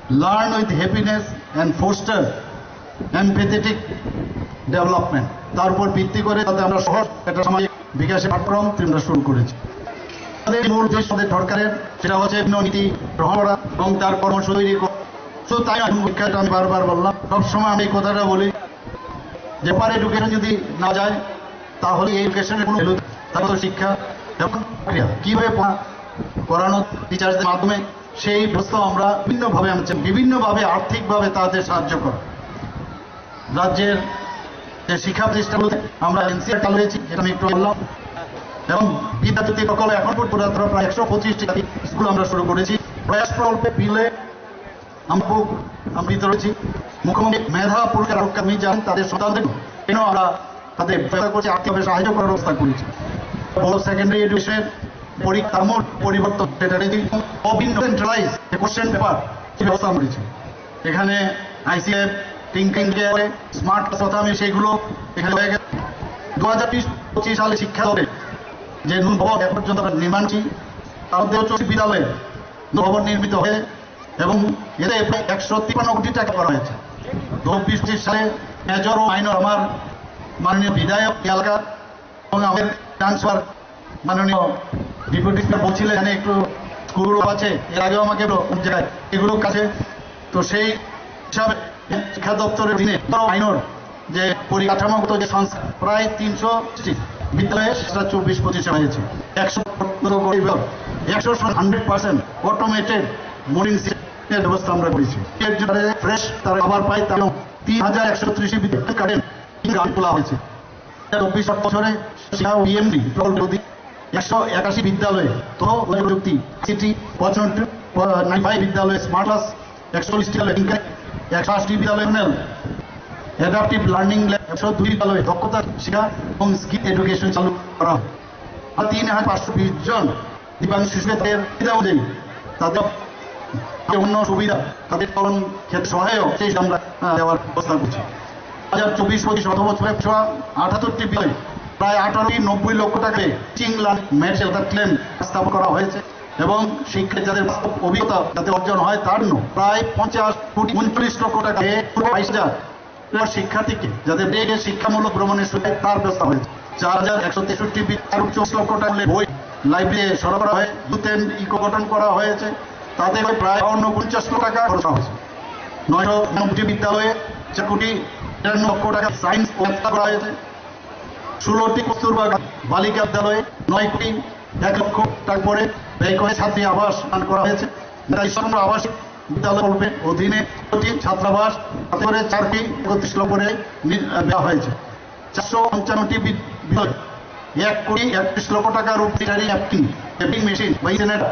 learn with happiness and foster empathetic development। তার উপর ভিত্তি করে তাতে আমরা সহজ একটা সামাজিক বিকাশের পাঠ্যক্রম আমরা শুরু করেছি। আমাদের মূল উদ্দেশ্য সরকারের সেটা হচ্ছে বিভিন্ন নীতি গ্রহণ করা এবং তার কর্মসূচি তৈরি করা। শুধু তাই নয়, শিক্ষাটা আমি বারবার বললাম, সবসময় আমি এই কথাটা বলি যে পার এডুকেশন যদি না যায় তাহলে এই এডুকেশনের কোনো ভ্যালু, তার তো শিক্ষা এবং ক্রিয়া কীভাবে করানো টিচারদের মাধ্যমে সেই ব্যবস্থা আমরা বিভিন্নভাবে আর্থিকভাবে তাদের সাহায্য করা। রাজ্যের যে শিক্ষা প্রতিষ্ঠানগুলোতে আমরা এনসিআর চালু হয়েছি, এটা আমি একটু বললাম, এবং বিদ্যাজ্যোতি প্রকল্প এখন পর্যন্ত প্রায় 125টি স্কুল আমরা শুরু করেছি। প্রয়াস প্রকল্পে বিলে আমরা রয়েছি। মুখ্যমন্ত্রী মেধা পুরস্কার আমি জানেন তাদের সন্তানদের কেন আমরা তাদের ব্যবস্থা করছি, আর্থিকভাবে সাহায্য করার ব্যবস্থা করেছি। বড় সেকেন্ডারি এডুকেশনের পরীক্ষার পরিবর্তন, সেন্ট্রালাইজ কোশ্চেন পেপার ব্যবস্থা করেছি। এখানে আইসিএফ টিঙ্কিং স্মার্ট কথা আমি সেইগুলো এখানে হয়ে গেছে। 2020-25 সালে শিক্ষা হবে যে নূতন ভবন এখন পর্যন্ত আমরা নির্মাণ করছি, তার মধ্যে 40 বিদ্যালয়ে ভবন নির্মিত হয়ে এবং এতে প্রায় 153 কোটি টাকা করা হয়েছে। 2020-25 সালে মেজর ও মাইনর আমার মাননীয় বিধায়ক এলাকার এবং আমাদের ট্রান্সফার মাননীয় ডেপুটি স্পিকার বলছিলেন এখানে একটু স্কুলগুলো আছে, এর আগেও আমাকে জায়গায় এগুলো কাছে, তো সেই হিসাবে শিক্ষা দপ্তরের দিনে মাইনর যে পরিকাঠামোগত যে সংস্থা প্রায় 300 বিদ্যালয়ে সেটা 24-25 হয়েছে। 100% অটোমেটেড মোডিং সিস্টেমের ব্যবস্থা আমরা করেছি। এর জন্য ফ্রেশ তারা আবার পায়, তার 3130 বিদ্যালয় কারেন্ট তোলা হয়েছে। 24 বছরে শিক্ষা ও ইএমডি প্রকল্প 181 বিদ্যালয়ে তো প্রযুক্তি সিটি 95 বিদ্যালয়ে স্মার্ট ক্লাস, 140 বিদ্যালয়ে 180 বিদ্যালয়ে অ্যাডাপটিভ লার্নিং ল্যাব, 102 বিদ্যালয়ে দক্ষতা শিক্ষা এবং স্কিল এডুকেশন চালু করা হয়। আর 3520 জন দিব্যাঙ্গ শিশুদের সুবিধা অনুযায়ী তাদের অন্য সুবিধা তাদের পালন ক্ষেত্রে সহায়ক সেই আমরা দেওয়ার ব্যবস্থা করছি। 2024-25 অর্থবছরে 78টি বিদ্যালয়ে প্রায় 18-90 লক্ষ টাকায় টিচিং লার্নিং ম্যাটেরিয়াল ক্লেম স্থাপন করা হয়েছে এবং শিক্ষার্থী যাদের অভিজ্ঞতা যাতে অর্জন হয় তার জন্য প্রায় 50-39 লক্ষ টাকায় 22,000 শিক্ষার্থীকে যাদের শিক্ষামূলক ভ্রমণের সুবিধা তার ব্যবস্থা হয়েছে। 4163 বিদ্যালয় 24 লক্ষ টাকা বই লাইব্রেরি সরবরাহ হয়ে দুতেন ইকো গঠন করা হয়েছে, তাতে প্রায় 49 লক্ষ টাকা খরচ হয়েছে। 990 বিদ্যালয়ে 4,93 লক্ষ টাকা সায়েন্স করা হয়েছে। 16টি কস্তুরবা বালিকা বিদ্যালয়ে 9,01 লক্ষ টাকা করে ব্যয় করে ছাত্রী আবাস করা হয়েছে। আবাসিক বিদ্যালয় প্রকল্পের অধীনে ছাত্রাবাস তাতে করে 4টি 31 লক্ষ করে দেওয়া হয়েছে। 455টি বিদ্যালয় 1,31 লক্ষ টাকার উপরে অ্যাপিং মেশিন বা জেনারেটর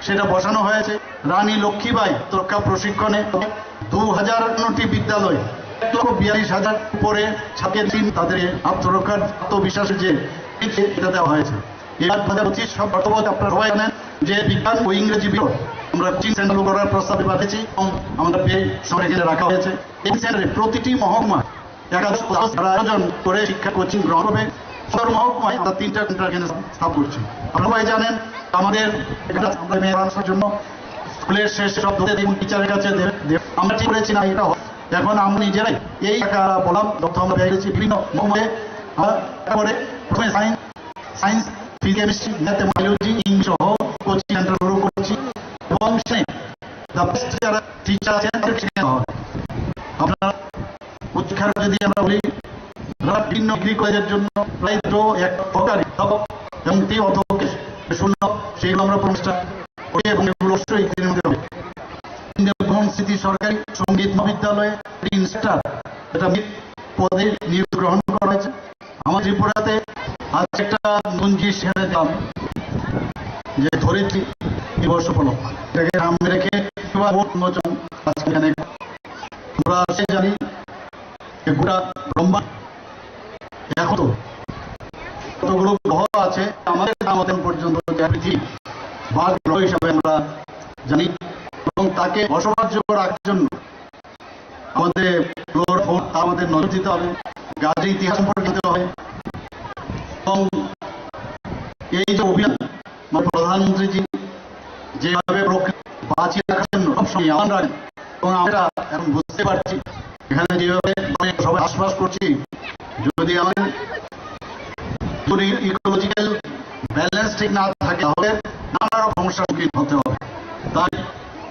সেটা বসানো হয়েছে। রানী লক্ষ্মীবাই সুরক্ষা প্রশিক্ষণে 2009টি বিদ্যালয় 1,42,000 উপরে ছাত্রী তাদের আত্মরক্ষার আত্মবিশ্বাসের যে এটা দেওয়া হয়েছে। এবার 2025 আপনারা সবাই জানেন যে বিজ্ঞান ও ইংরেজি বিষয় আমরা কোচিং সেন্টার করার প্রস্তাব পাঠিয়েছি এবং আমাদের শহরে এখানে রাখা হয়েছে। এই সেন্টারে প্রতিটি মহকুমা একাদশ আয়োজন করে শিক্ষা কোচিং গ্রহণ হবে। সদর মহকুমায় আমরা 3টা সেন্টার এখানে স্থাপন করছি। আপনারা সবাই জানেন আমাদের মেয়ের জন্য স্কুলের শেষ সব টিচারের কাছে আমরা ঠিক করেছি না, এটা এখন আমরা নিজেরাই এই টাকা বললাম তথ্য আমরা পেয়ে গেছি বিভিন্ন মহকুমায়। তারপরে প্রথমে science physics chemistry math biology English সহ কোচিং সেন্টার শুরু করছি এবং যারা টিচার আছেন আপনারা উচ্চশিক্ষার যদি আমরা বলি বিভিন্ন ডিগ্রি কলেজের জন্য প্রায় এক সরকারি এবং 3 অধ্যক্ষ শূন্য সেইগুলো আমরা প্রতিষ্ঠা করি এবং এগুলো অবশ্যই স্মৃতি সরকারি সঙ্গীত মহাবিদ্যালয়ে ইনস্টার এটা পদে নিয়োগ গ্রহণ করা হয়েছে। আমার ত্রিপুরাতে আজ একটা নঞ্জি সেখানে দিলাম যে ধরিত্রী দিবস উপলক্ষে এটাকে সামনে রেখে উন্মোচন এখানে আমরা জানি গোটা ব্রহ্মাণ্ড এখন কতগুলো গ্রহ আছে আমাদের আমাদের পর্যন্ত পৃথিবী বাঘ গ্রহ হিসাবে আমরা জানি এবং তাকে বসবাসযোগ্য রাখার জন্য আমাদের আমাদের নজর দিতে হবে, গাছের ইতিহাস সম্পর্কে জানতে হবে এবং এই যে অভিযান প্রধানমন্ত্রীজি যেভাবে প্রকৃতি বাঁচিয়ে রাখার জন্য সবসময় আহ্বান রাখেন এবং আমরা এখন বুঝতে পারছি এখানে যেভাবে সবাই আশ্বাস করছি, যদি আমাদের ইকোলজিক্যাল ব্যালেন্স ঠিক না থাকে তাহলে নানা রকম সমস্যার সম্মুখীন হতে হবে। তাই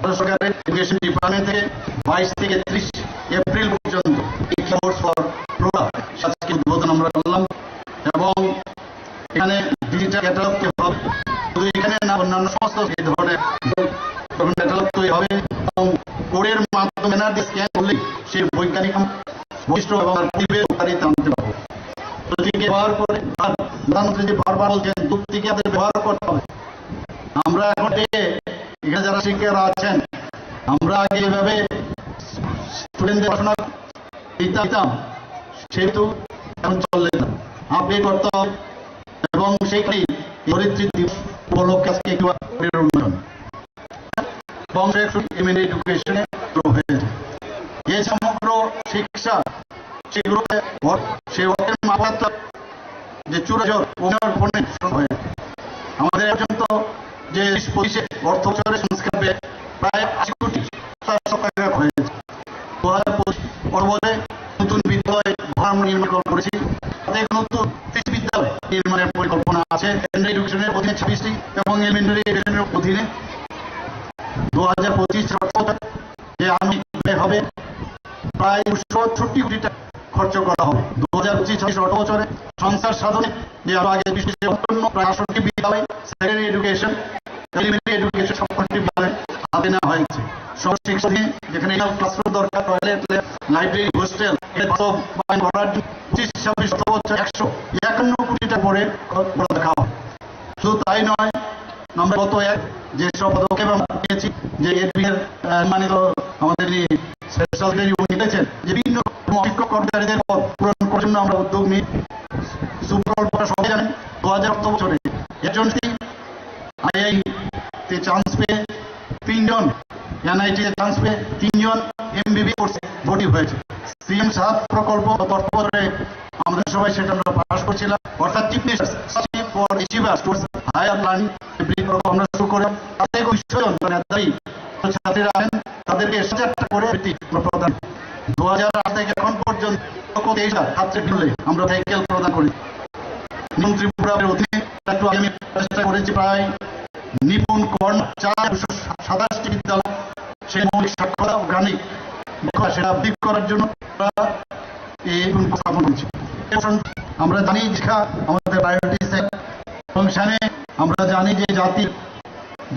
ভারত সরকারের এডুকেশন ডিপার্টমেন্ট থেকে 22 থেকে 30 এপ্রিল পর্যন্ত কোর্স ফর প্রোডা আজকে উদ্বোধন আমরা করলাম। এবং এখানে ডিজিটাল ক্যাটালগ শুধু এখানে না, অন্যান্য সমস্ত এই ধরনের ক্যাটালগ তৈরি হবে এবং কোডের মাধ্যমে না দিয়ে স্ক্যান করলে সেই বৈজ্ঞানিক বৈশিষ্ট্য এবং পরিবেশ উপকারিতা আনতে পারবো। প্রযুক্তিকে ব্যবহার করে প্রধানমন্ত্রী যে বারবার বলছেন যুক্তিকে আমাদের ব্যবহার করতে হবে। আমরা এখন থেকে এখানে যারা শিক্ষকরা আছেন, আমরা আগে এভাবে স্টুডেন্টদের পড়াশোনা দিতাম, সেহেতু এখন চললে না, আপডেট করতে হবে। এবং সেইখানেই ধরিত্রী দিবস উপলক্ষে আজকে উন্নয়ন এবং এডুকেশনে হয়েছে। এই সমগ্র শিক্ষা সেগুলোতে সেই অর্থের মাত্রা যে চূড়াজোর উন্নয়ন হয়েছে। আমাদের পর্যন্ত যে 25 অর্থ বছরের সংস্কার প্রায় 80 কোটি টাকা হয়েছে। 2025 অর্থে নতুন বিদ্যালয় নির্মাণ করেছি, তাতে নতুন বিদ্যালয় নির্মাণের পরিকল্পনা আছে। সেকেন্ডারি এডুকেশনের অধীনে 26টি এবং এলিমেন্টারি এডুকেশনের অধীনে 2025 যে আমি হবে প্রায় 266 কোটি টাকা খরচ করা হবে। 2025 অর্থ বছরে সংস্কার সাধনে যে আরো আগে প্রায় 68 বিদ্যালয় সেকেন্ডারি এডুকেশন এলিমেন্টারি এডুকেশন সবকটি বিদ্যালয় হাতে নেওয়া হয়েছে। সর্বশিক্ষা দিয়ে যেখানে ক্লাসরুম দরকার, টয়লেট, লাইব্রেরি, হোস্টেল করার 25-26 অর্থ বছর 151 কোটি টাকা করে রাখা হয়। শুধু তাই নয়, আমরা গত যেসব পদক্ষেপ আমরা নিয়েছি যে এর মানিত আমাদের স্পেশাল নিয়েছেন যে বিভিন্ন শিক্ষক কর্মচারীদের পদ পূরণ করার জন্য আমরা উদ্যোগ নিই। সুপ্রকল্পটা সবাই জানেন 2000 অর্থ বছরে একজনটি আইআইতে চান্স পেয়ে 3 জন, এনআইটি তে চান্স পেয়ে 3 জন এমবিবি কোর্সে ভর্তি হয়েছে। সিএম সাহেব প্রকল্প অর্থ বছরে আমাদের সবাই সেটা আমরা পাস করছিলাম, অর্থাৎ chief minister for achievers towards higher learning আমরা শুরু করলাম। তাদের বিশ্বজন ছাত্রীরা আছেন, তাদেরকে 1000 টাকা করে প্রদান। 2008 থেকে এখন পর্যন্ত 23,000 ছাত্রের বিনামূল্যে আমরা সাইকেল প্রদান করি। নিপুণ ত্রিপুরার অধীনে একটু আমি চেষ্টা করেছি প্রায় নিপুণ কর্ণ 427টি বিদ্যালয় সেই মৌলিক সাক্ষরতা অর্গানিক সেটা বিক করার জন্য এই স্থাপন করছি। আমরা জানি শিক্ষা আমাদের প্রায়োরিটি এবং সেখানে আমরা জানি যে জাতির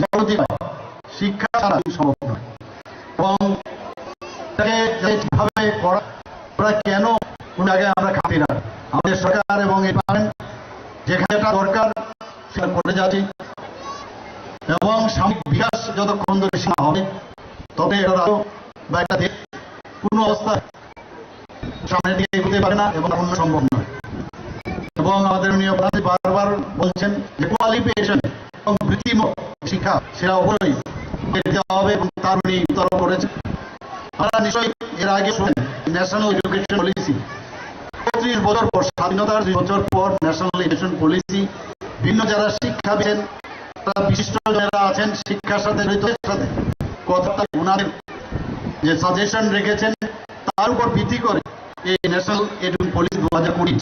জাগতিক শিক্ষা ছাড়া সম্ভব নয়। এবং ভাবে করা কেন আগে আমরা খাতি না, আমাদের সরকার এবং এই পারেন যেখানে এটা দরকার সেটা করে যাচ্ছি। এবং সাময়িক বিকাশ যতক্ষণ ধরে সীমা হবে তবে বা একটা দেশ কোনো অবস্থায় সামনের দিকে এগোতে পারে না এবং অন্য সম্ভব নয়। এবং আমাদের বারবার বলছেন যে কোয়ালিফিকেশন এবং বৃত্তিমূলক শিক্ষা সেটা অবশ্যই দেওয়া হবে এবং তার উনি বিতরণ করেছেন। আমরা নিশ্চয়ই এর আগে শুনেন ন্যাশনাল এডুকেশন পলিসি 35 বছর পর, স্বাধীনতার 2 বছর পর ন্যাশনাল এডুকেশন পলিসি ভিন্ন যারা শিক্ষা দিচ্ছেন তারা বিশিষ্ট যারা আছেন শিক্ষার সাথে জড়িত সাথে কথা ওনাদের যে সাজেশন রেখেছেন তার উপর ভিত্তি করে এই ন্যাশনাল এডুকেশন পলিসি 2020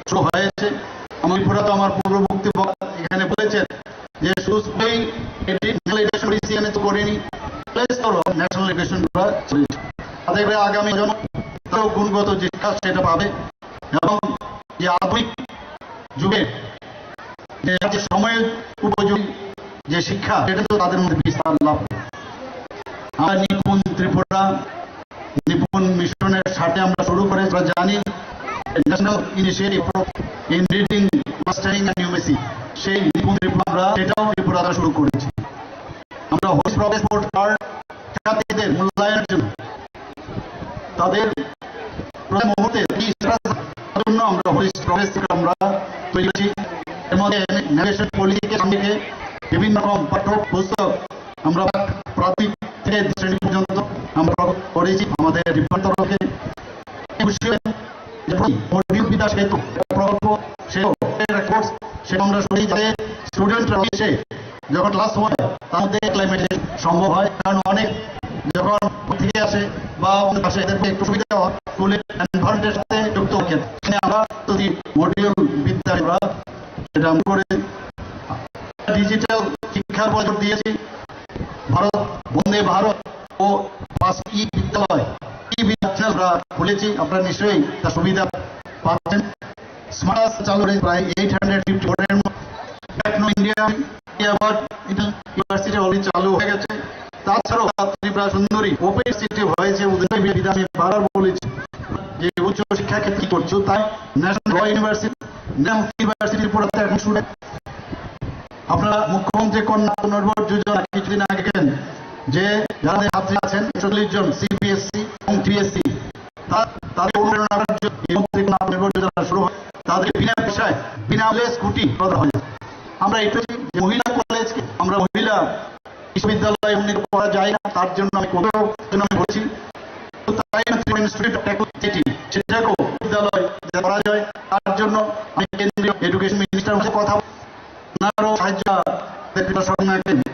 শুরু হয়েছে। আমি পুরো আমার পূর্ব বক্তব্য এখানে বলেছেন যে শুধু ন্যাশনাল এডুকেশন পলিসি এনে তো করেনি, ন্যাশনাল এডুকেশন চলেছে। তাদের আগামী প্রজন্ম তারাও গুণগত যে শিক্ষা সেটা পাবে এবং যে আধুনিক যুগে যে সময়ের উপযোগী যে শিক্ষা সেটা তো তাদের মধ্যে বিস্তার লাভ। আমরা নিপুণ ত্রিপুরা নিপুণ মিশনের সাথে আমরা শুরু করে জানি national initiative in reading, mastering and numeracy, সেই নিপুণ ত্রিপুরা আমরা সেটাও ত্রিপুরা শুরু করেছি। আমরা হোস্ট প্রগ্রেস রিপোর্ট কার্ড শিক্ষার্থীদের মূল্যায়নের জন্য তাদের মুহূর্তে জন্য আমরা হোস্ট প্রগ্রেস আমরা তৈরি করেছি। এর মধ্যে ন্যাশনাল পলিসিকে সামনে বিভিন্ন রকম পাঠ্য পুস্তক আমরা প্রাথমিক থেকে শ্রেণী পর্যন্ত আমরা করেছি আমাদের ডিপার্টমেন্ট তরফে। বিকাশ হেতু প্রকল্প কোর্স সে আমরা শুনি যাতে স্টুডেন্টরা এসে যখন ক্লাস হয় তার মধ্যে ক্লাইমেট সম্ভব হয়, কারণ অনেক যখন থেকে আসে আসে বা অন্য পাশে এদেরকে একটু সুবিধা দেওয়া স্কুলের এনভায়রনমেন্টের সাথে যুক্ত থাকেন। এখানে আমরা যদি মডিউল বিদ্যা এটা আমরা করে ডিজিটাল শিক্ষার বছর দিয়েছি। ভারত বন্দে ভারত ও ই বিদ্যালয় আমরা খুলেছি, আপনারা নিশ্চয়ই তার সুবিধা পাচ্ছেন। স্মার্ট চালু হয়েছে প্রায় 850 বোর্ডের টেকনো ইন্ডিয়া ইউনিভার্সিটি অলরেডি চালু হয়ে গেছে। তাছাড়াও ত্রিপুরা সুন্দরী ওপেন সিটি হয়েছে। আমি বারবার বলেছি যে উচ্চ শিক্ষা ক্ষেত্রে কি করছো, তাই ন্যাশনাল ল ইউনিভার্সিটির পর এখন স্টুডেন্ট। আপনারা মুখ্যমন্ত্রী কন্যা আত্মনির্ভর যোজনা কিছুদিন আগে দেখেন যে যারা ছাত্রী আছেন 40 জন সিবিএসসি এবং টিএসসি তাদের অনুপ্রেরণার জন্য আত্মনির্ভর যোজনা শুরু হয়। তাদের বিনা পয়সায় বিনামূল্যে স্কুটি প্রদান হয়। আমরা এটা যে মহিলা কলেজকে আমরা মহিলা বিশ্ববিদ্যালয়ে উন্নীত করা যায় না, তার জন্য আমি বলছি সেটাকেও বিদ্যালয় করা যায়। তার জন্য আমি কেন্দ্রীয় এডুকেশন মিনিস্টার সাথে কথা ওনারও সাহায্য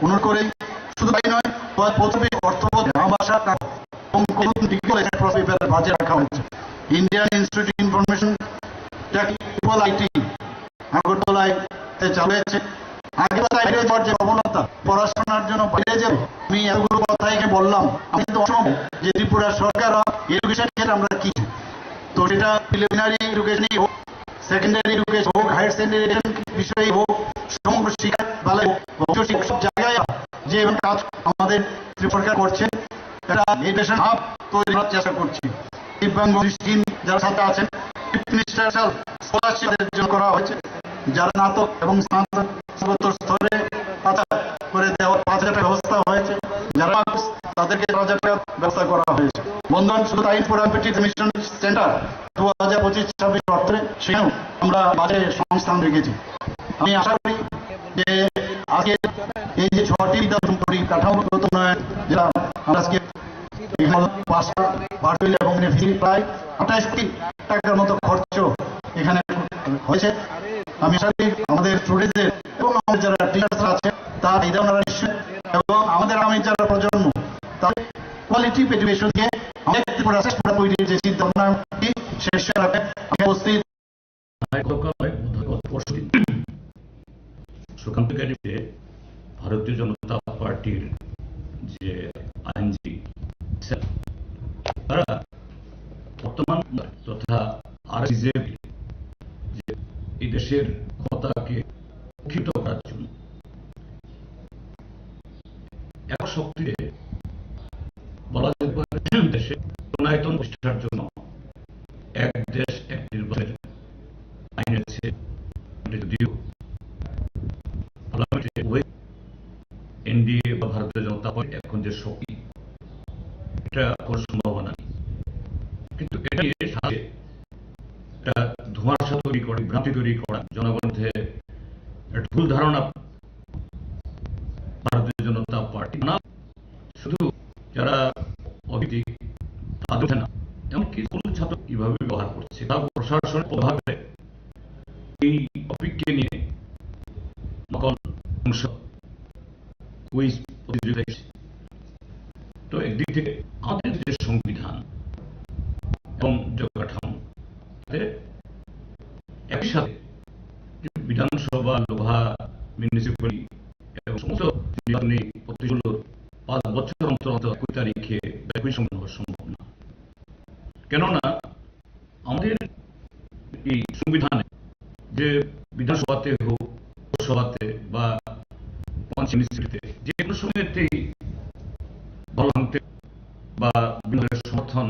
অনুরোধ করে। শুধু তাই নয়, প্রথমে অর্থবোধ ভাষা এবং বাজে রাখা হয়েছে। Indian institute information technical IT আগরতলায় চালু হয়েছে। আগে বাইরে যাওয়ার যে প্রবণতা, পড়াশোনার জন্য বাইরে যাবে, আমি এতগুলো কথা এখানে বললাম। আমি কিন্তু অসম্ভব যে ত্রিপুরা সরকার এডুকেশন ক্ষেত্রে আমরা কি, তো সেটা প্রিলিমিনারি এডুকেশনই হোক, সেকেন্ডারি এডুকেশন হোক, হায়ার সেকেন্ডারি এডুকেশন বিষয়ে হোক, সমগ্র শিক্ষা বেলায় হোক, সব জায়গায় যে কাজ আমাদের ত্রিপুরা সরকার করছে, এটা এডুকেশন হাব তৈরি করার চেষ্টা করছি। দিব্যাঙ্গ দৃষ্টিহীন যারা ছাত্র আছেন স্কলারশিপের জন্য করা হয়েছে। যারা স্নাতক এবং স্নাতক স্তরে করে দেওয়ার 5,000 টাকা ব্যবস্থা হয়েছে। যারা তাদেরকে 10,000 টাকা ব্যবস্থা করা হয়েছে। বন্ধন শুধু তাই মিশন সেন্টার 2025-26 অর্থে সেখানেও আমরা বাজে সংস্থান রেখেছি। আমি আশা করি যে আজকে এই যে 6টি বিদ্যালয় পরিকাঠামোগত উন্নয়ন যেটা আমরা আজকে এবং প্রায় 28 কোটি টাকার মতো খরচ এখানে হয়েছে। আমি আশা করি আমাদের স্টুডেন্টদের এবং আমাদের যারা টিচার্স আছে তার এই ধরনের এবং আমাদের আগামী যারা প্রজন্ম তাদের কোয়ালিটি এডুকেশন দিয়ে আমাদের তৈরির যে চিন্তা ভাবনাটি শেষ রাখে আমি উপস্থিত ভারতীয় জনতা পার্টির যে আইনজীবী তারা বর্তমান তথা আর বিজেপি যে এই দেশের ক্ষমতাকে রক্ষিত করার জন্য এক শক্তিতে বলা যেতে পারে দেশে প্রণায়তন প্রতিষ্ঠার জন্য এক দেশ এক নির্বাচনের আইনের যদিও এনডিএ বা ভারতীয় জনতা পার্টি এখন যে শক্তি, এটা কোনো সম্ভাবনা নেই। কিন্তু এটা একটা ধোঁয়াশা তৈরি করে, ভ্রান্তি তৈরি করা, জনগণের ভুল ধারণা ভারতীয় জনতা পার্টি না শুধু যারা অভিযোগ তাদের না, এমনকি কোন ছাত্র কিভাবে ব্যবহার করছে তা প্রশাসনের প্রভাবে এই টপিককে নিয়ে নকল অংশ কুইজ প্রতিযোগিতা। তো একদিক থেকে আমাদের যে সংবিধান এবং কাঠামো একই সাথে বিধানসভা, লোহা, মিউনিসিপ্যালিটি এবং সমস্ত নির্বাচনী প্রতিগুলোর 5 বছর অন্তর অন্তর একই তারিখে একই সময় হওয়া সম্ভব না। কেননা আমাদের এই সংবিধানে যে বিধানসভাতে হোক, লোকসভাতে বা মিউনিসিপ্যালিটিতে যে কোনো সময়তেই দল ভাঙতে বা বিভিন্ন সমর্থন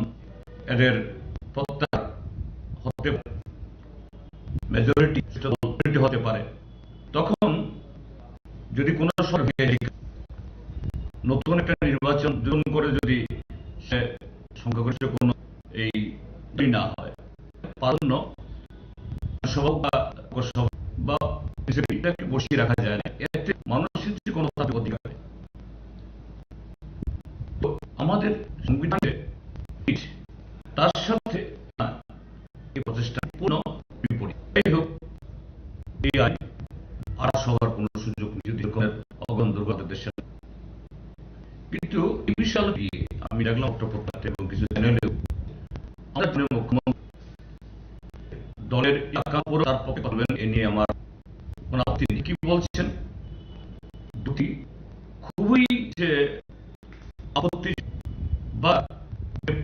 এদের প্রত্যাহার হতে পারে, মেজরিটি হতে পারে। তখন যদি কোনো সরকার নতুন একটা নির্বাচন করে যদি সে সংখ্যাগরিষ্ঠ কোনো এই না হয়, পালন্য সভা বা এটাকে বসিয়ে রাখা যায় না। এতে মানুষের যে কোনো অধিকার আমাদের সংবিধানে তার সাথে এই প্রচেষ্টা পূর্ণ বিপরীত। যাই হোক, এই আইন আর সবার কোন সুযোগ নেই যদি অগণ দুর্গত দেশে। কিন্তু এই বিষয়ে আমি দেখলাম এবং কিছু চ্যানেলেও আমাদের মুখ্যমন্ত্রী দলের একাপুর তার পক্ষে করবেন এ নিয়ে আমার কোনো আপত্তি নেই। কি বলছেন দুটি খুবই যে আপত্তি বা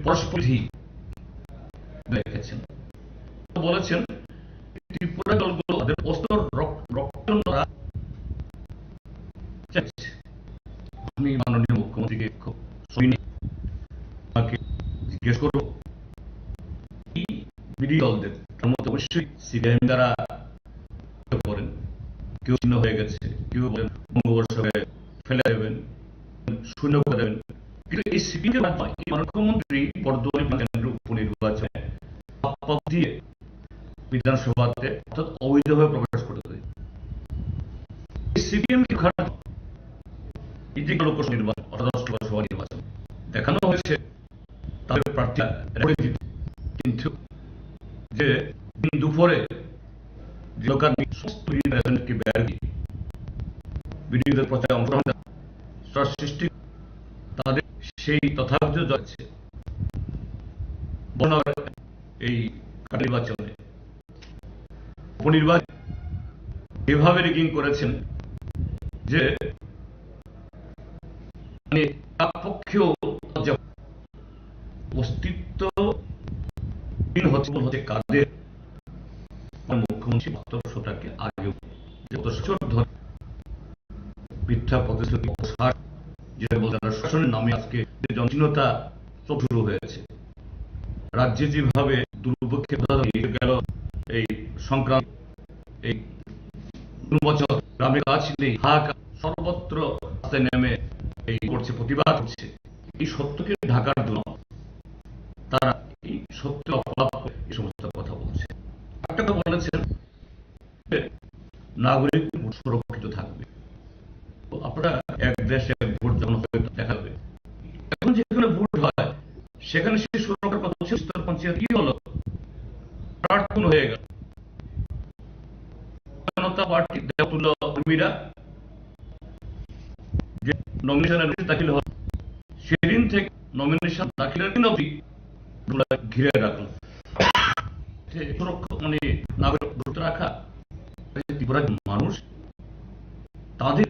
পরস্পরী দেখেছেন, বলেছেন ত্রিপুরা দলগুলো তাদের অস্ত্র রক্তরা চাইছে। আমি মাননীয় মুখ্যমন্ত্রীকে খুব শুনি আমাকে জিজ্ঞেস করবো এই বিরোধী দলদের তার মধ্যে অবশ্যই সিপিআইএম যারা করেন, কেউ চিহ্ন হয়ে গেছে, কেউ বলেন বঙ্গবর্ষকে ফেলে দেবেন, শূন্য করে দেবেন, কিন্তু এই সিপিকে মুখ্যমন্ত্রী বর্ধমানে কেন্দ্র উপনির্বাচনে দিয়ে বিধানসভাতে অর্থাৎ অবৈধভাবে প্রকাশ করতে দেয়। সিপিএম কি খারাপ লোকসভা নির্বাচন অর্থাৎ লোকসভা নির্বাচন দেখানো হয়েছে তাদের প্রার্থী দিতে, কিন্তু যে দিন দুপুরে বিরোধীদের প্রচারে অংশগ্রহণ সৃষ্টি তাদের সেই তথাকথিত যাচ্ছে এই নির্বাচনে উপনির্বাচন এভাবে রিগিং করেছেন যে মানে তার পক্ষেও অস্তিত্বহীন হচ্ছে কাদের মুখ্যমন্ত্রী বক্তব্যটাকে আগে ধরে মিথ্যা প্রতিশ্রুতি অপসার যেটা বলতে শাসনের নামে আজকে যে জনশীলতা সব শুরু হয়েছে। রাজ্যে যেভাবে দুর্ভিক্ষে গেল এই সংক্রান্ত এই বছর গ্রামে কাজ নেই, হাহাকার সর্বত্র রাস্তায় নেমে এই করছে, প্রতিবাদ করছে। এই সত্যকে ঢাকার জন্য তারা এই সত্য অপলাপ করে এই সমস্ত কথা বলছে। একটা কথা বলেছেন নাগরিক সুরক্ষিত থাকবে, আপনারা এক দেশে ভোট যখন দেখা যাবে, এখন যেখানে ভোট হয় সেখানে সেই সুরক্ষার কথা বলছে। পঞ্চায়েত কি হলো, প্রার্থন হয়ে গেল জনতা পার্টি দেবতুল্য কর্মীরা যে নমিনেশনের দাখিল হল সেদিন থেকে নমিনেশন দাখিলের দিন অবধি ঘিরে রাখলো সুরক্ষা মানে নাগরিক ধরে রাখা। ত্রিপুরার মানুষ তাদের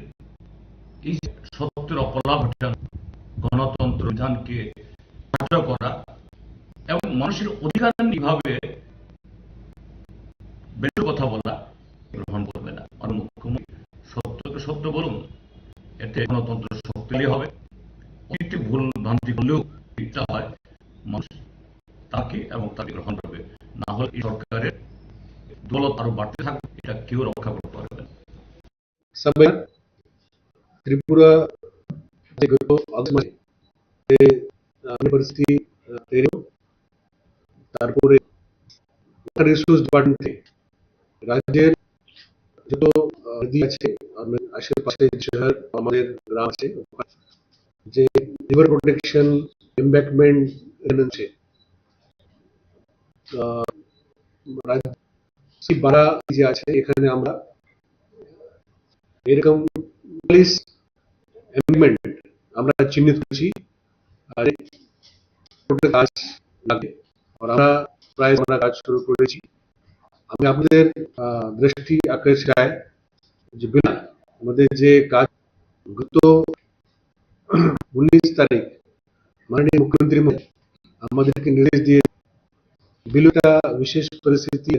এই সত্যের অপলাপ ঘটানো, গণতন্ত্র বিধানকে করা এবং মানুষের অধিকার কিভাবে বেশি কথা বলা গ্রহণ করবে না। আর মুখ্যমন্ত্রী সত্যকে সত্য বলুন, এতে গণতন্ত্র শক্তিশালী হবে। একটি ভুল ভ্রান্তি করলেও ইচ্ছা হয় মানুষ তাকে এবং তাকে গ্রহণ করবে, না হলে এই সরকারের দৌলত আরো বাড়তে থাকবে, এটা কেউ রক্ষা করতে পারবে না। ত্রিপুরা গত আগস্ট মাসে পরিস্থিতি তৈরি, তারপরে ওয়াটার রিসোর্স ডিপার্টমেন্ট থেকে রাজ্যের যত নদী আছে আশেপাশে শহর আমাদের গ্রাম আছে যে রিভার প্রোটেকশন এমব্যাঙ্কমেন্ট আছে, বাড়া যে আছে এখানে আমরা এরকম 40 এমব্যাঙ্কমেন্ট আমরা চিহ্নিত করেছি আর কাজ লাগে, আর আমরা প্রায় আমরা কাজ শুরু করেছি। আমি আপনাদের দৃষ্টি আকর্ষণ চাই যে আমাদের যে কাজ গত 19 তারিখ মাননীয় মুখ্যমন্ত্রী আমাদেরকে নির্দেশ দিয়ে বিলুটা বিশেষ পরিস্থিতি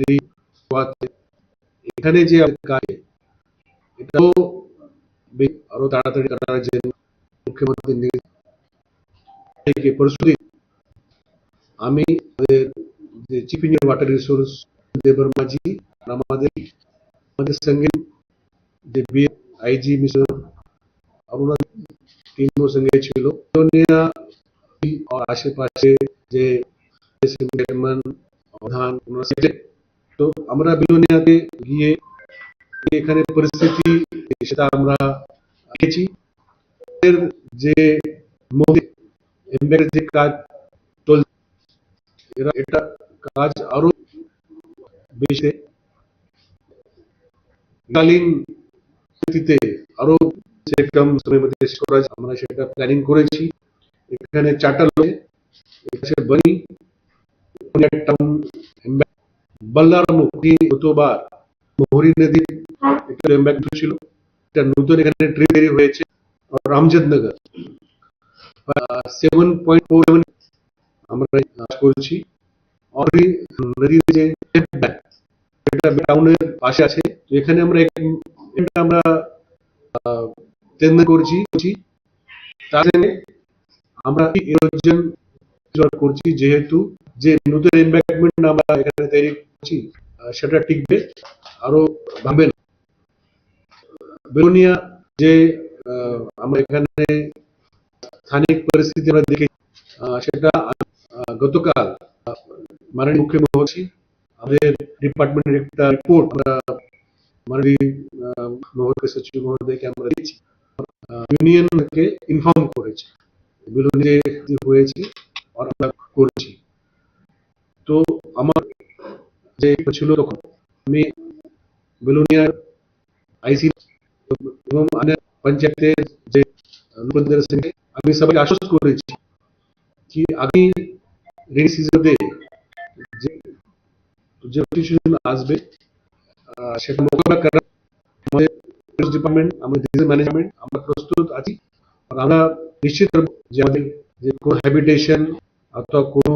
এখানে যে কাজ এটাও আরো তাড়াতাড়ি করার জন্য মুখ্যমন্ত্রী নির্দেশ পরশুদিন আমি যে চিফ ইঞ্জিনিয়ার ওয়াটার রিসোর্স দেববর্মাজি আমাদের সঙ্গে যে আইজি মিশন আর ওনার টিমও সঙ্গে ছিল আর আশেপাশে যে প্রধান তো আমরা বিলোনিয়াতে গিয়ে এখানে পরিস্থিতি সেটা আমরা দেখেছি। যে যে কাজ চলছে এটা কাজ আরো বেশি আরো কম সময়ের মধ্যে আমরা সেটা প্ল্যানিং করেছি। এখানে 4টা লোক एक আছে বনি টাউন, বল্লারমুখ গতবার মোহরী নদীর একটু এম্বাক্ট ছিল, এটা নতুন এখানে ট্রেন তৈরি হয়েছে। আর রামচন্দ্রনগর 7.47 আমরা কাজ করছি। আর এই নদীর যে ব্যাংক, এটা টাউনের পাশে আছে, তো এখানে আমরা আমরা টেন্ডার করছি। তার জন্য আমরা ইরোজন করছি, যেহেতু যে নতুন এম্বাঙ্কমেন্ট আমরা এখানে তৈরি করছি সেটা টিকবে, আরো ভাঙবে না। বেলোনিয়া যে আমরা এখানে স্থানিক পরিস্থিতি আমরা দেখি, সেটা গতকাল মাননীয় মুখ্যমন্ত্রী আমাদের ডিপার্টমেন্টের একটা রিপোর্ট আমরা মাননীয় মহোদয় সচিব মহোদয়কে আমরা দিচ্ছি, ইউনিয়নকে ইনফর্ম করেছে বেলোনিয়া হয়েছে আর আমরা করছি। তো আমার যে ছিল তখন আমি বেলোনিয়ার আইসি এবং পঞ্চায়েতের যে লোকদের সঙ্গে আমি সবাই আশ্বস্ত করেছি কি আগামী রেনি সিজনে যে সিচুয়েশন আসবে সেটা মোকাবেলা করার আমাদের ডিপার্টমেন্ট, আমাদের ডিজাস্টার ম্যানেজমেন্ট আমরা প্রস্তুত আছি। আর আমরা নিশ্চিত করব যে আমাদের যে কোনো হ্যাবিটেশন অথবা কোনো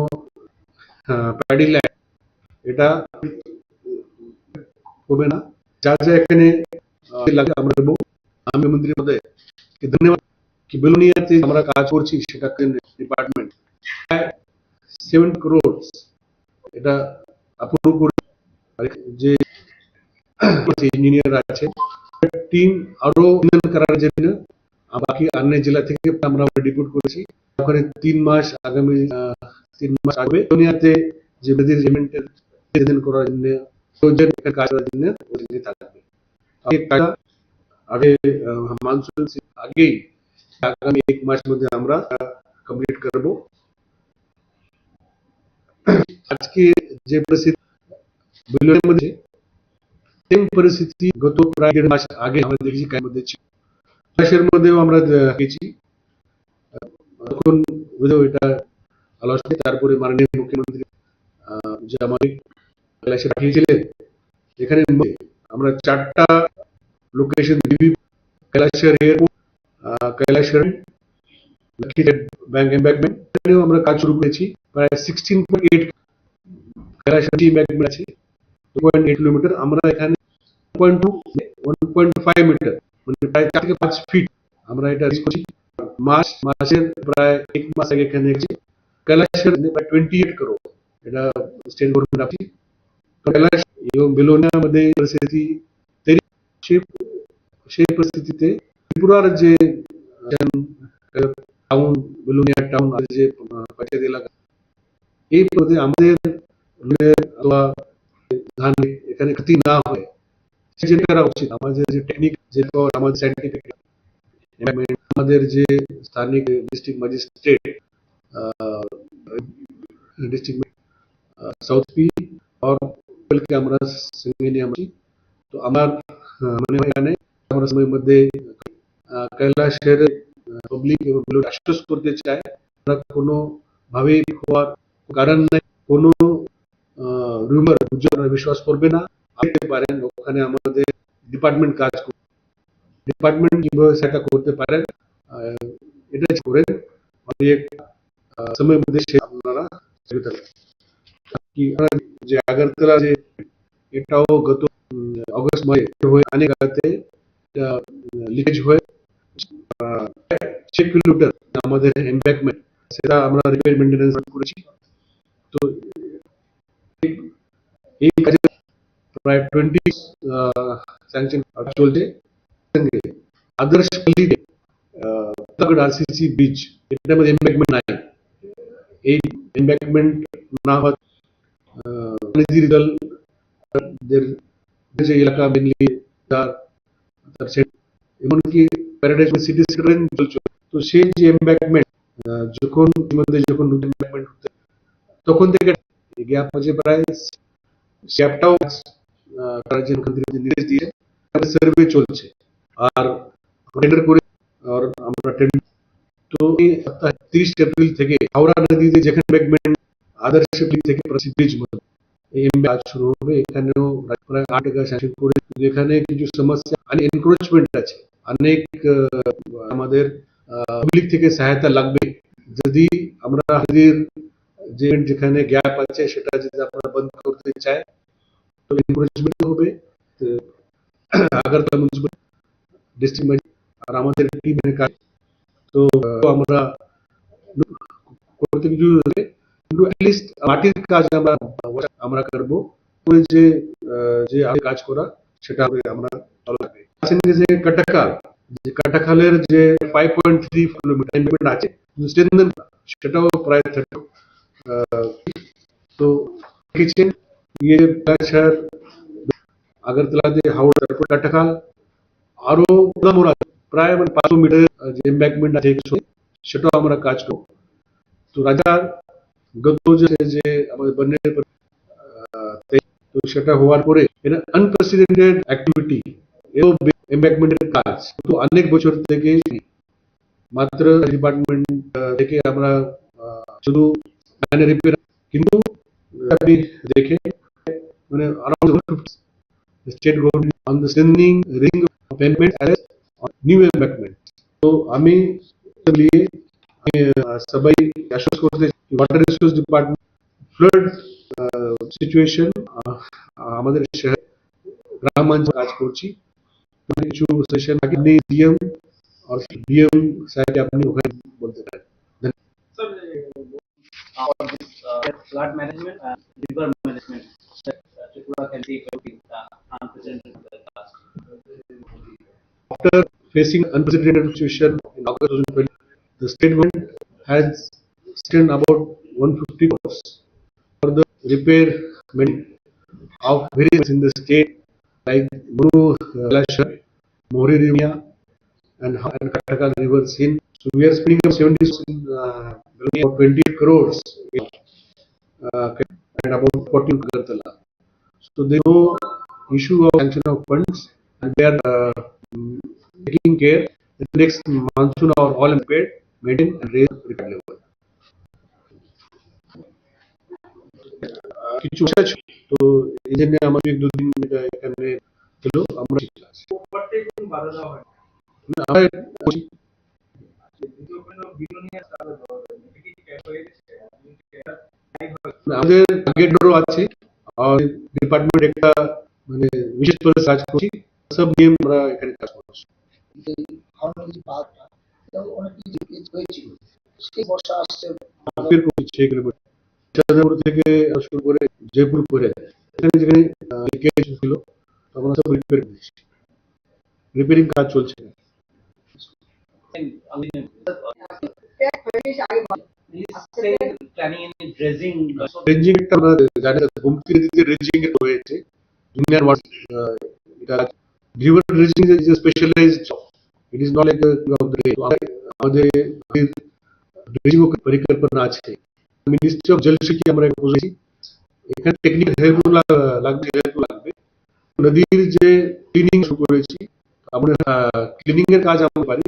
প্যাডি ল্যান্ড এটা হবে না। যা যা এখানে লাগে আমরা দেবো। আমি মন্ত্রী মহোদয় ধন্যবাদ কি বেলোনিয়াতে আমরা কাজ করছি, সেটা ডিপার্টমেন্ট 7 crore এটা অ্যাপ্রুভ করে, যে ইঞ্জিনিয়ার আছে টিম আরো উন্নয়ন করার জন্য বাকি অন্য জেলা থেকে আমরা ডিপুট করেছি। ওখানে 3 মাস আগামী 3 মাস আগবে বেলোনিয়াতে যে রেজিমেন্টের ডিজাইন করার জন্য প্রজেক্ট কাজ করার জন্য থাকবে। আগে মানসুন আগেই আগামী 1 মাসের মধ্যে আমরা কমপ্লিট করব। আজকে যে পরিস্থিতি বেলোনিয়ার মধ্যে, সেম পরিস্থিতি গত প্রায় 1.5 মাস আগে আমরা দেখেছি কার মধ্যে ছিল। দেশের মধ্যেও আমরা দেখেছি, তখন এটা আলোচনা তারপরে মাননীয় মুখ্যমন্ত্রী যে আমাদের কৈলাসে পাঠিয়েছিলেন, এখানে আমরা 4টা লোকেশন কৈলাসের এয়ারপোর্ট, কৈলাসের ব্যাংক এম্বাঙ্কমেন্ট, এখানেও আমরা কাজ শুরু করেছি। প্রায় 16.8 কৈলাসের এম্বাঙ্কমেন্ট আছে 2.8 কিলোমিটার, আমরা এখানে 1.5 মিটার মানে প্রায় 4 থেকে 5 ফিট আমরা এটা রিস্ক করছি। মাসের প্রায় 1 মাস আগে এখানে কৈলাসের প্রায় 28 crore এটা স্টেট গভর্নমেন্ট আছে। কৈলাস এবং বেলোনিয়া মধ্যে পরিস্থিতি সেই পরিস্থিতিতে ত্রিপুরার যে টাউন বেলোনিয়া টাউন যে পঞ্চায়েত এলাকা, এই পদে আমাদের ধান এখানে ক্ষতি না হয় সেটা করা উচিত। আমাদের যে টেকনিক যে আমাদের সাইন্টিফিক আমাদের যে স্থানিক district magistrate district south P और কে আমরা সঙ্গে নিয়ে আসছি। তো আমার মনে হয় এখানে আমরা সময়ের মধ্যে কৈলাসের পাবলিক এবং আশ্বস্ত করতে চাই আমরা কোনো ভাবে হওয়ার কারণ নাই, কোনো রুমার গুজব বিশ্বাস করবে না। আসতে পারেন, ওখানে আমাদের ডিপার্টমেন্ট কাজ করবে, ডিপার্টমেন্ট কিভাবে সেটা করতে পারেন এটা করেন। অনেক সময়ের মধ্যে আপনারা কি যে আগরতলা যে এটাও গত অগস্ট মাসে হয়ে অনেক জায়গাতে লিকেজ হয়ে 6 কিলোমিটার আমাদের এম্বাঙ্কমেন্ট সেটা আমরা রিপেয়ার মেইনটেনেন্স করেছি। তো এই কাজে প্রায় 20 স্যাংশন চলছে। আদার্স পল্লীতে আরসিসি ব্রিজ এটার মধ্যে এম্বাঙ্কমেন্ট নাই, এই এম্বাঙ্কমেন্ট না হওয়া যে এলাকা মেনলি এমনকি প্যারাডাইস সিটি সেন্টার চলছে। তো সেই যে এম্বাঙ্কমেন্ট যখন নতুন এম্বাঙ্কমেন্ট তখন থেকে গ্যাপ আছে, প্রায় গ্যাপটাও করার জন্য নির্দেশ দিয়ে সার্ভে চলছে। আর টেন্ডার করে আর আমরা তো এই 30 এপ্রিল থেকে হাওড়া নদীতে যেখানে এম্বেকমেন্ট আদর্শ ব্রিজ থেকে প্রসিদ্ধ ব্রিজ এই কাজ শুরু হবে। এখানেও প্রায় 8 টাকা স্যাংশন করে। এখানে কিছু সমস্যা এনক্রোচমেন্ট আছে, অনেক আমাদের পাবলিক থেকে সহায়তা লাগবে। যদি আমরা নদীর যে যেখানে গ্যাপ আছে সেটা যদি আমরা বন্ধ করতে চাই তো এনক্রোচমেন্ট হবে। তো আগরতলা মিউনিসিপাল ডিস্ট্রিক্ট আর আমাদের টিমের কাজ তো আমরা করতে কিছু কিন্তু অ্যাটলিস্ট মাটির কাজ আমরা করবো। যে যে আগে কাজ করা সেটা আমরা চালাবে। যে কাটাখালের যে 5.3 কিলোমিটার আছে সেটাও প্রায় 30 তো দেখেছেন ইয়ে স্যার আগরতলা যে হাওড়া তারপর কাটাখাল আরো প্রায় 500 মিটার যে এম্ব্যাকমেন্ট আছে সেটাও আমরা কাজ করব। তো রাজার গত যে আমাদের বন্যের তো সেটা হওয়ার পরে এটা আনপ্রেসিডেন্টেড অ্যাক্টিভিটি এম্ব্যাকমেন্টের কাজ তো অনেক বছর থেকে মাত্র ডিপার্টমেন্ট থেকে আমরা শুধু রিপেয়ার কিন্তু আপনি দেখে মানে around state government on the strengthening ring of payment as new embankment. তো আমি সবাই অ্যাসোস করতে water resource department flood situation আমাদের শহর গ্রামাঞ্চল কাজ করছি। কিছু সেশন আগে ডিএম আর ডিএম স্যার আপনি ওখানে বলতে পারেন। About this flood management and river management that Tripura can take unprecedented task. After facing unprecedented situation in August 2020, the state government has spent about 150 crores for the repair of various in the state like Muru, Lasha, Mohri Rimia, and Katakal River Sin. So we are spending up 20 crores and about 40 Agartala. So there is no issue of sanction of funds, and they are taking care. The next monsoon are all impaired, maintain and raise record level. কিছু আছে তো এই জন্য আমাদের 1-2 দিন এখানে ছিল আমরা ক্লাস Overtaking বাধা দেওয়া হয়। আমরা দ্বিতীয় কোনো বিলোনিয়াস কারণে কি হয়ে গেছে আমাদের টার্গেটও আছে আর ডিপার্টমেন্ট একটা মানে বিশেষ করে কাজ করছি সব নিয়ে আমরা এখানে কাজ করছি। আমরা কিছু বাদটা এবং অনেক কিছু কেস হয়েছিল সেই বর্ষা আসছে ফির করছি 6 কিলোমিটার চাঁদপুর থেকে শুরু করে জয়পুর করে এখানে যেখানে লিকেজ ছিল আমরা সব রিপেয়ার করেছি। রিপেয়ারিং কাজ চলছে। planning any dredging রেঞ্জিং একটা আমরা জানি হুমকি দিতে রেঞ্জিং এর হয়েছে জুনিয়র ওয়ার্ড এটা river ranging is a specialized job it is not like of the day. আমাদের রেঞ্জিং পরিকল্পনা আছে মিনিস্ট্রি অফ জলশক্তি আমরা বলেছি এখানে টেকনিক্যাল হেল্প লাগবে নদীর যে ক্লিনিং শুরু করেছি আমরা ক্লিনিং এর কাজ আমরা পারি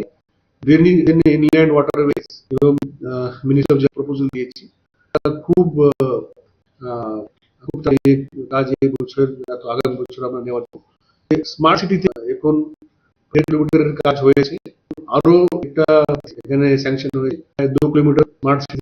ইনল্যান্ড ওয়াটারওয়েজ এবং মিনিস্ট্রি অফ জল প্রপোজাল দিয়েছি খুব খুব কাজ এই বছর আগামী বছর আমরা নেওয়ার স্মার্ট সিটিতে এখন 1.5 কিলোমিটারের কাজ হয়েছে আরো একটা এখানে স্যাংশন হয়ে 2 কিলোমিটার স্মার্ট সিটি